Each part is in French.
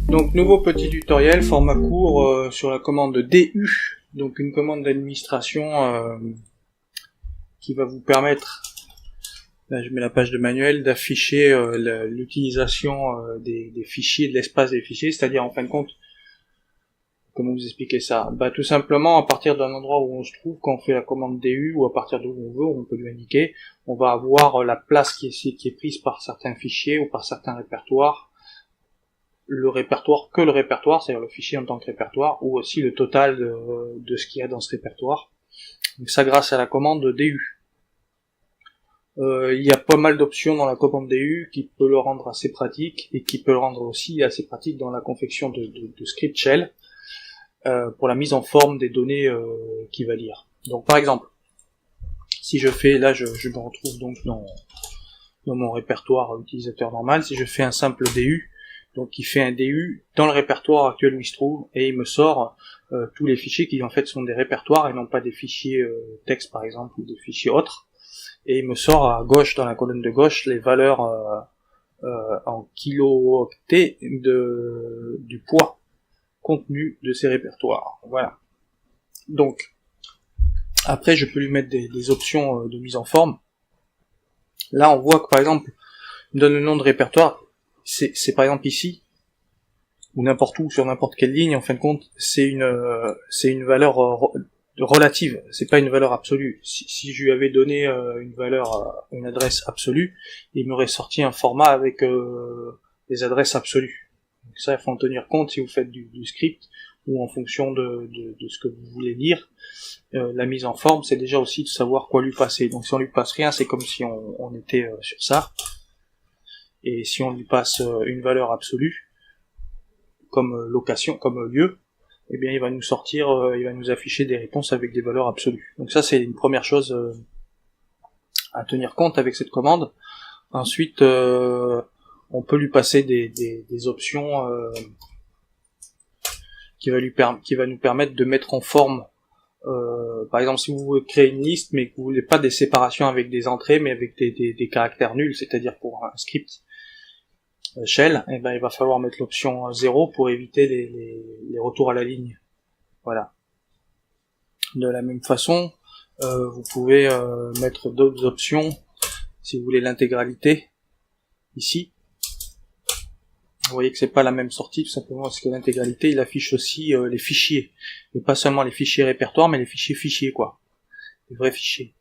Donc nouveau petit tutoriel, format court sur la commande DU, donc une commande d'administration qui va vous permettre, là je mets la page de manuel, d'afficher l'utilisation des fichiers, de l'espace des fichiers, c'est-à-dire en fin de compte, comment vous expliquer ça? Tout simplement à partir d'un endroit où on se trouve, quand on fait la commande DU, ou à partir d'où on veut, on peut lui indiquer, on va avoir la place qui est prise par certains fichiers ou par certains répertoires, le répertoire, c'est-à-dire le fichier en tant que répertoire, ou aussi le total de ce qu'il y a dans ce répertoire. Donc ça grâce à la commande DU. Il y a pas mal d'options dans la commande DU qui peut le rendre assez pratique, et qui peut le rendre aussi assez pratique dans la confection de script shell, pour la mise en forme des données qu'il va lire. Donc par exemple, si je fais, là je me retrouve donc dans mon répertoire utilisateur normal, si je fais un simple DU, donc il fait un DU dans le répertoire actuel où il se trouve, et il me sort tous les fichiers qui en fait sont des répertoires et non pas des fichiers texte par exemple ou des fichiers autres, et il me sort à gauche, dans la colonne de gauche, les valeurs en kilo-octets du poids contenu de ces répertoires. Voilà. Donc après je peux lui mettre des options de mise en forme. Là on voit que par exemple il me donne le nom de répertoire, c'est par exemple ici, ou n'importe où, sur n'importe quelle ligne, en fin de compte, c'est une valeur relative, c'est pas une valeur absolue. Si je lui avais donné une adresse absolue, il m'aurait sorti un format avec des adresses absolues. Donc ça, il faut en tenir compte si vous faites du script, ou en fonction de ce que vous voulez lire. La mise en forme, c'est déjà aussi de savoir quoi lui passer. Donc si on lui passe rien, c'est comme si on était sur ça. Et si on lui passe une valeur absolue, comme location, comme lieu, eh bien il va nous sortir, il va nous afficher des réponses avec des valeurs absolues. Donc ça c'est une première chose à tenir compte avec cette commande. Ensuite, on peut lui passer des options qui va nous permettre de mettre en forme. Par exemple, si vous créez une liste, mais que vous voulez pas des séparations avec des entrées, mais avec des caractères nuls, c'est-à-dire pour un script shell, et il va falloir mettre l'option 0 pour éviter les retours à la ligne. Voilà. De la même façon, vous pouvez mettre d'autres options si vous voulez l'intégralité. Ici, vous voyez que c'est pas la même sortie, tout simplement parce que l'intégralité, il affiche aussi les fichiers, et pas seulement les fichiers répertoires, mais les fichiers quoi, les vrais fichiers,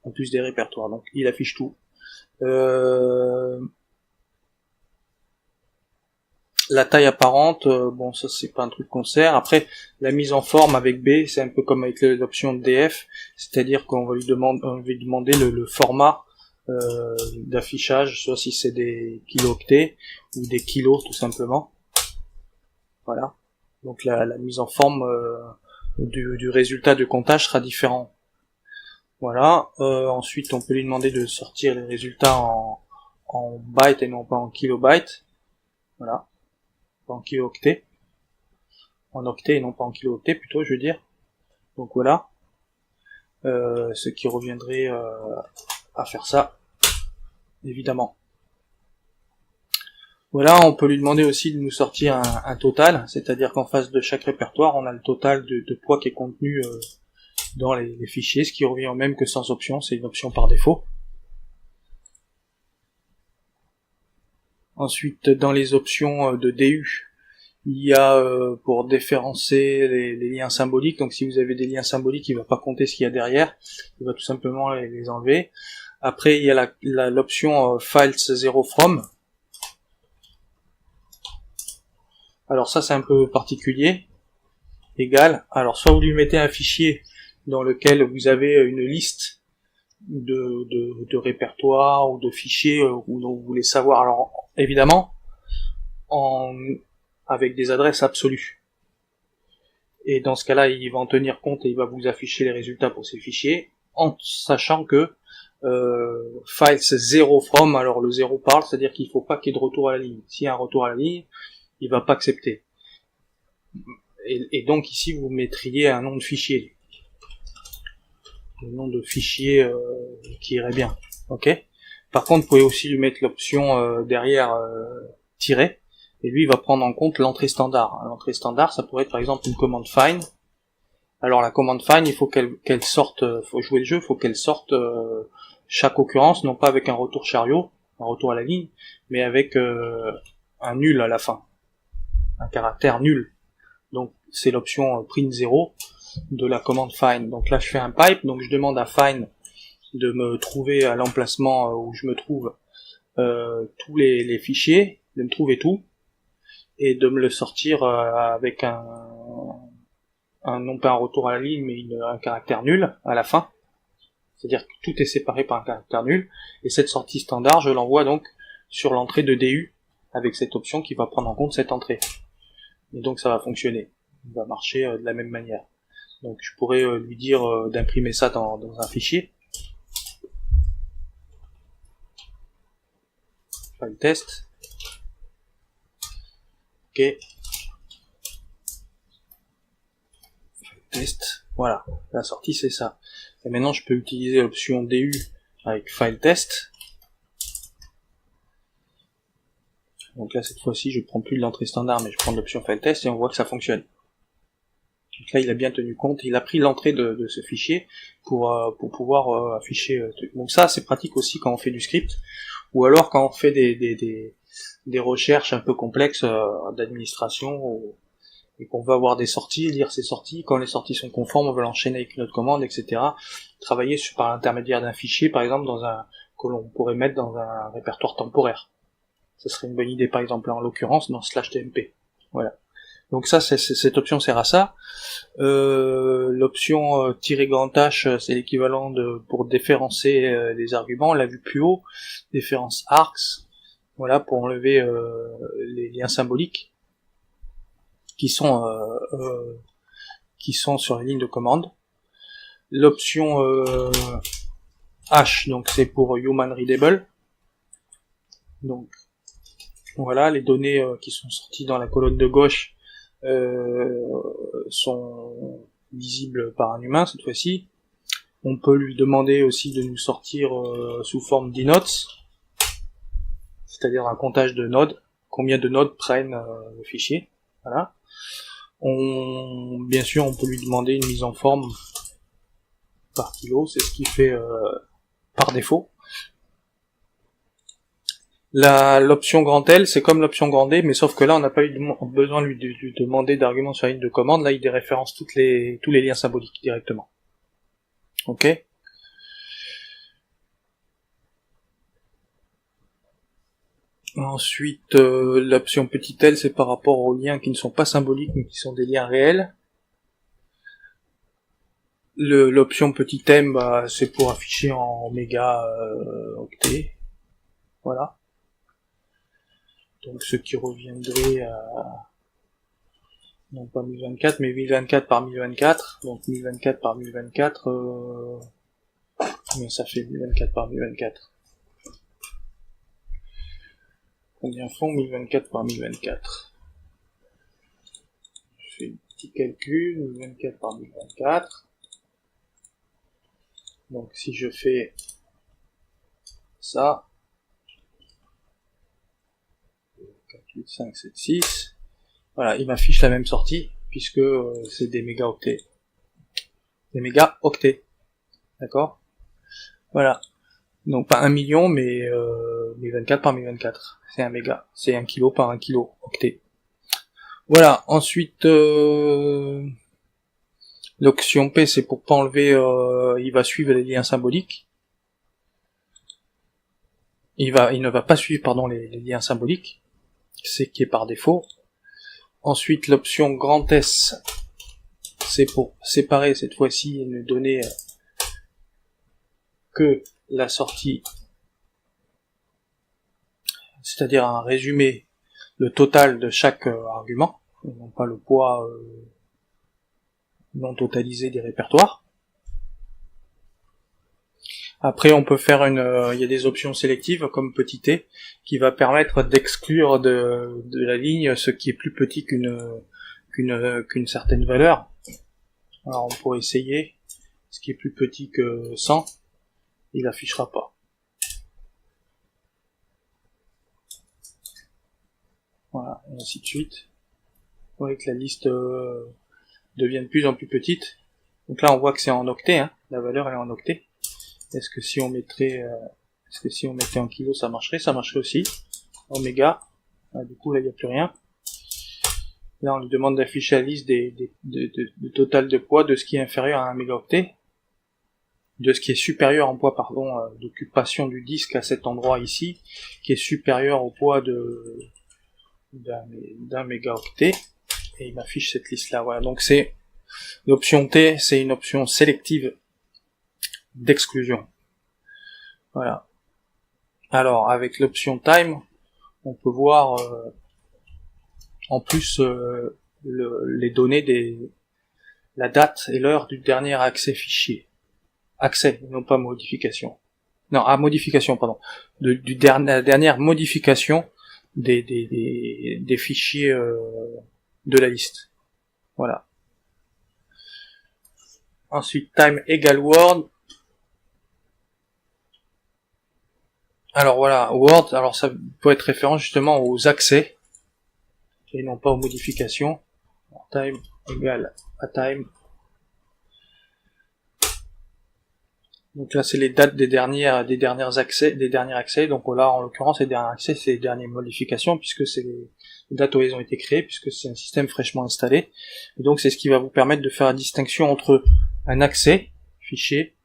en plus des répertoires. Donc il affiche tout. La taille apparente, bon ça c'est pas un truc qu'on sert. Après la mise en forme avec B, c'est un peu comme avec l'option DF, c'est-à-dire qu'on va lui demander le format d'affichage, soit si c'est des kilo-octets ou des kilos tout simplement. Voilà. Donc la mise en forme du résultat de comptage sera différent. Voilà. Ensuite on peut lui demander de sortir les résultats en bytes et non pas en kilobytes. Voilà. En kilo-octets, en octets et non pas en kilo-octets plutôt, je veux dire. Donc voilà, ce qui reviendrait à faire ça, évidemment. Voilà, on peut lui demander aussi de nous sortir un total, c'est-à-dire qu'en face de chaque répertoire, on a le total de poids qui est contenu dans les fichiers, ce qui revient au même que sans option, c'est une option par défaut. Ensuite, dans les options de DU, il y a pour déférencer les liens symboliques, donc si vous avez des liens symboliques, il va pas compter ce qu'il y a derrière, il va tout simplement les enlever. Après, il y a l'option Files 0 From. Alors ça, c'est un peu particulier. Égal. Alors soit vous lui mettez un fichier dans lequel vous avez une liste de répertoires ou de fichiers où vous voulez savoir. Alors évidemment, avec des adresses absolues. Et dans ce cas-là, il va en tenir compte et il va vous afficher les résultats pour ces fichiers, en sachant que files 0 from, alors le 0 parle, c'est-à-dire qu'il ne faut pas qu'il y ait de retour à la ligne. S'il y a un retour à la ligne, il va pas accepter. Et donc ici, vous mettriez un nom de fichier. Le nom de fichier qui irait bien. Ok ? Par contre, vous pouvez aussi lui mettre l'option derrière tiret, et lui il va prendre en compte l'entrée standard. L'entrée standard, ça pourrait être par exemple une commande find. Alors la commande find, il faut qu'elle sorte, faut jouer le jeu, il faut qu'elle sorte chaque occurrence, non pas avec un retour chariot, un retour à la ligne, mais avec un nul à la fin, un caractère nul. Donc c'est l'option print 0 de la commande find. Donc là je fais un pipe, donc je demande à find de me trouver à l'emplacement où je me trouve tous les fichiers, de me trouver tout, et de me le sortir avec non pas un retour à la ligne, mais un caractère nul à la fin. C'est-à-dire que tout est séparé par un caractère nul, et cette sortie standard, je l'envoie donc sur l'entrée de DU, avec cette option qui va prendre en compte cette entrée. Et donc ça va fonctionner, il va marcher de la même manière. Donc je pourrais lui dire d'imprimer ça dans un fichier. File test. Ok. Test. Voilà. La sortie c'est ça. Et maintenant je peux utiliser l'option DU avec file test. Donc là cette fois-ci je prends plus de l'entrée standard mais je prends l'option file test et on voit que ça fonctionne. Donc là il a bien tenu compte, il a pris l'entrée de ce fichier pour pouvoir afficher le truc. Donc ça c'est pratique aussi quand on fait du script, ou alors quand on fait des recherches un peu complexes d'administration, et qu'on veut avoir des sorties, lire ces sorties, quand les sorties sont conformes, on veut l'enchaîner avec une autre commande, etc. Travailler par l'intermédiaire d'un fichier, par exemple, que l'on pourrait mettre dans un répertoire temporaire. Ça serait une bonne idée, par exemple, en l'occurrence, dans /tmp. Voilà. Donc ça, cette option sert à ça. L'option -H, c'est l'équivalent pour déférencer les arguments, on l'a vu plus haut, déférence args, voilà, pour enlever les liens symboliques qui sont sur les lignes de commande. L'option H, donc c'est pour human readable. Donc voilà, les données qui sont sorties dans la colonne de gauche sont lisibles par un humain cette fois-ci. On peut lui demander aussi de nous sortir sous forme d'inodes, c'est-à-dire un comptage de nodes, combien de nodes prennent le fichier. Voilà. Bien sûr, on peut lui demander une mise en forme par kilo, c'est ce qu'il fait par défaut. L'option grand L, c'est comme l'option grand D, mais sauf que là, on n'a pas eu besoin de lui demander d'arguments sur la ligne de commande. Là, il déréférence tous les liens symboliques directement. Ok. Ensuite, l'option petit l, c'est par rapport aux liens qui ne sont pas symboliques, mais qui sont des liens réels. L'option petit m, c'est pour afficher en méga octets. Voilà. Donc ce qui reviendrait à, non pas 1024, mais 1024 par 1024. Donc 1024 par 1024, combien ça fait 1024 par 1024? Combien font 1024 par 1024? Je fais un petit calcul, 1024 par 1024. Donc si je fais ça, 4, 8, 5, 7, 6, voilà, il m'affiche la même sortie, puisque c'est des mégaoctets. Des mégaoctets. D'accord? Voilà. Donc pas 1 million, mais 1024 par 1024. C'est un méga. C'est 1 kilo par 1 kilo octet. Voilà. Ensuite, l'option P, c'est pour pas enlever, il va suivre les liens symboliques. Il ne va pas suivre, pardon, les liens symboliques. C'est qui est par défaut. Ensuite, l'option grand S, c'est pour séparer cette fois-ci et ne donner que la sortie, c'est-à-dire un résumé, le total de chaque argument, non pas le poids non totalisé des répertoires. Après, on peut faire il y a des options sélectives comme petit t, qui va permettre d'exclure de la ligne ce qui est plus petit qu'une certaine valeur. Alors, on pourrait essayer. Ce qui est plus petit que 100, il affichera pas. et ainsi de suite. Vous voyez que la liste devient de plus en plus petite. Donc là on voit que c'est en octets, hein. La valeur elle est en octets. Est-ce que si on mettait en kilos ça marcherait? Ça marcherait aussi. Oméga. Ah, du coup là il n'y a plus rien. Là on lui demande d'afficher la liste de total de poids de ce qui est inférieur à 1 mégaoctet. De ce qui est supérieur en poids, d'occupation du disque à cet endroit ici, qui est supérieur au poids d'un mégaoctet. Et il m'affiche cette liste là. Voilà. Donc c'est l'option T, c'est une option sélective d'exclusion. Voilà. Alors avec l'option Time, on peut voir en plus les données la date et l'heure du dernier accès fichier. Accès, non pas modification. Non, modification, pardon. La dernière modification des fichiers de la liste. Voilà. Ensuite, time égale word. Alors voilà, word, alors ça peut être référent justement aux accès et non pas aux modifications. Alors, time égale à time. Donc là c'est les dates des derniers accès. Donc là en l'occurrence les derniers accès c'est les dernières modifications puisque c'est les dates où ils ont été créés puisque c'est un système fraîchement installé. Et donc c'est ce qui va vous permettre de faire la distinction entre un accès fichier,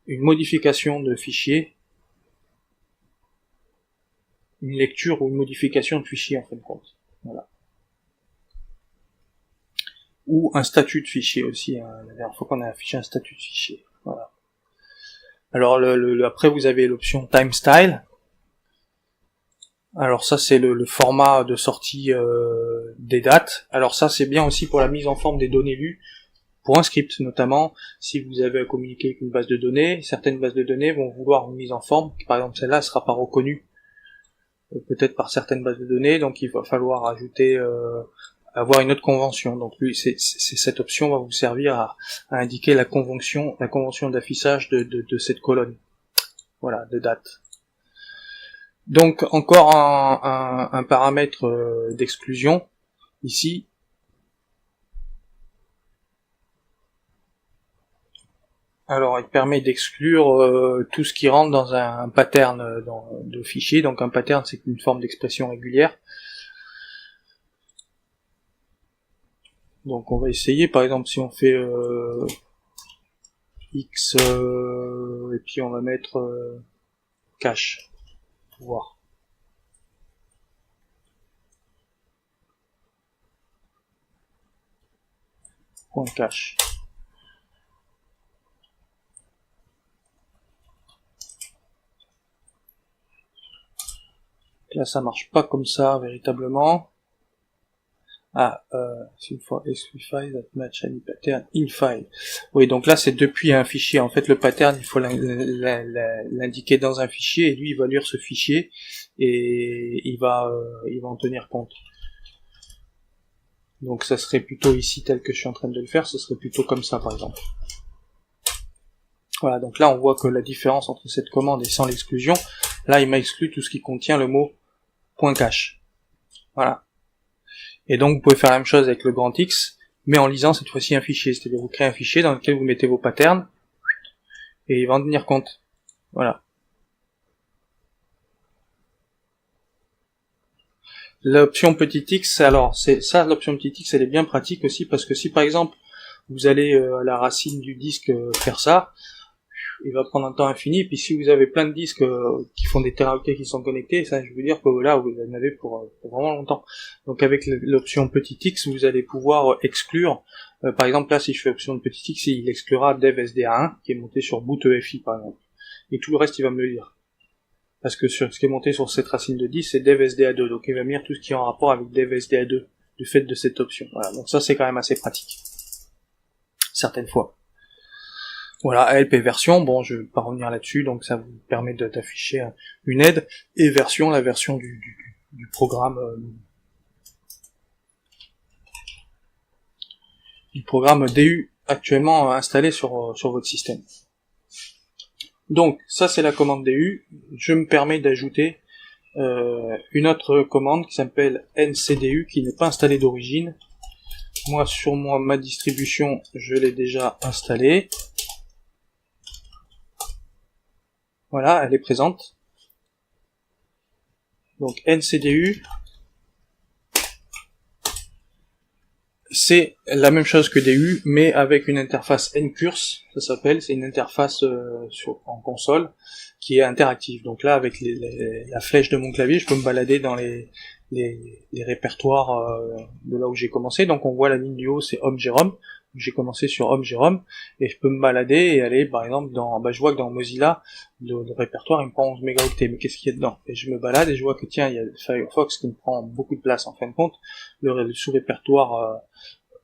une modification de fichier, une lecture ou une modification de fichier en fin de compte. Voilà. Ou un statut de fichier aussi. Hein. La dernière fois qu'on a affiché un statut de fichier. Voilà. Alors après vous avez l'option time style. Alors ça c'est le format de sortie des dates. Alors ça c'est bien aussi pour la mise en forme des données lues, pour un script notamment. Si vous avez à communiquer avec une base de données, certaines bases de données vont vouloir une mise en forme. Par exemple celle-là ne sera pas reconnue peut-être par certaines bases de données, donc il va falloir ajouter avoir une autre convention. Donc lui, cette option va vous servir à indiquer la convention d'affichage de cette colonne. Voilà, de date. Donc encore un paramètre d'exclusion ici. Alors il permet d'exclure tout ce qui rentre dans un pattern de fichier. Donc un pattern c'est une forme d'expression régulière. Donc on va essayer, par exemple si on fait X et puis on va mettre cache pour voir. Point cache. Là ça marche pas comme ça véritablement. Exclude file that match any pattern in file. Oui, donc là c'est depuis un fichier. En fait, le pattern, il faut l'indiquer dans un fichier et lui il va lire ce fichier et il va en tenir compte. Donc ça serait plutôt ici tel que je suis en train de le faire, ce serait plutôt comme ça par exemple. Voilà, donc là on voit que la différence entre cette commande et sans l'exclusion, là il m'a exclu tout ce qui contient le mot point cache. Voilà. Et donc vous pouvez faire la même chose avec le grand X, mais en lisant cette fois-ci un fichier, c'est-à-dire vous créez un fichier dans lequel vous mettez vos patterns, et il va en tenir compte. Voilà. L'option petit x, alors l'option petit x elle est bien pratique aussi, parce que si par exemple vous allez à la racine du disque faire ça, il va prendre un temps infini, et puis si vous avez plein de disques qui font des teraoctets qui sont connectés, ça je veux dire que là vous en avez pour vraiment longtemps. Donc avec l'option petit x, vous allez pouvoir exclure, par exemple là si je fais option de petit x, il exclura dev SDA1 qui est monté sur boot EFI par exemple, et tout le reste il va me le lire. Parce que ce qui est monté sur cette racine de 10, c'est dev SDA2, donc il va me lire tout ce qui est en rapport avec dev SDA2, du fait de cette option. Voilà, donc ça c'est quand même assez pratique. Certaines fois. Voilà, help et version, bon je vais pas revenir là-dessus, donc ça vous permet d'afficher une aide, et version, la version du programme DU actuellement installé sur votre système. Donc ça c'est la commande DU, je me permets d'ajouter une autre commande qui s'appelle ncdu qui n'est pas installée d'origine. Moi sur ma distribution je l'ai déjà installée. Voilà, elle est présente. Donc ncdu, c'est la même chose que DU, mais avec une interface ncurse, ça s'appelle, c'est une interface en console qui est interactive. Donc là, avec la flèche de mon clavier, je peux me balader dans les répertoires de là où j'ai commencé. Donc on voit la ligne du haut, c'est Home Jérôme. J'ai commencé sur Home Jérôme, et je peux me balader et aller, par exemple, je vois que dans Mozilla, le répertoire, il me prend 11 mégaoctets, mais qu'est-ce qu'il y a dedans? Et je me balade et je vois que tiens, il y a Firefox qui me prend beaucoup de place en fin de compte. Le sous-répertoire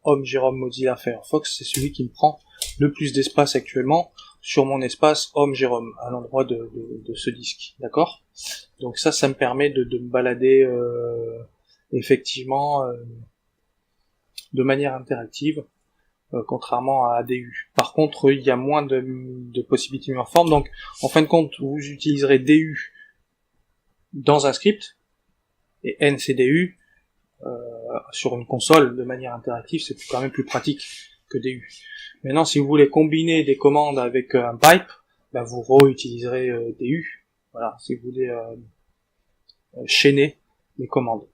Home Jérôme Mozilla Firefox, c'est celui qui me prend le plus d'espace actuellement sur mon espace Home Jérôme, à l'endroit de ce disque, d'accord? Donc ça me permet de me balader effectivement de manière interactive, contrairement à DU. Par contre, il y a moins de possibilités de forme, donc en fin de compte, vous utiliserez DU dans un script, et ncdu sur une console de manière interactive, c'est quand même plus pratique que DU. Maintenant, si vous voulez combiner des commandes avec un pipe, vous réutiliserez DU. Voilà, si vous voulez chaîner les commandes.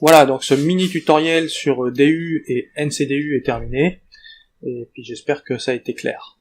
Voilà, donc ce mini tutoriel sur DU et ncdu est terminé. Et puis j'espère que ça a été clair.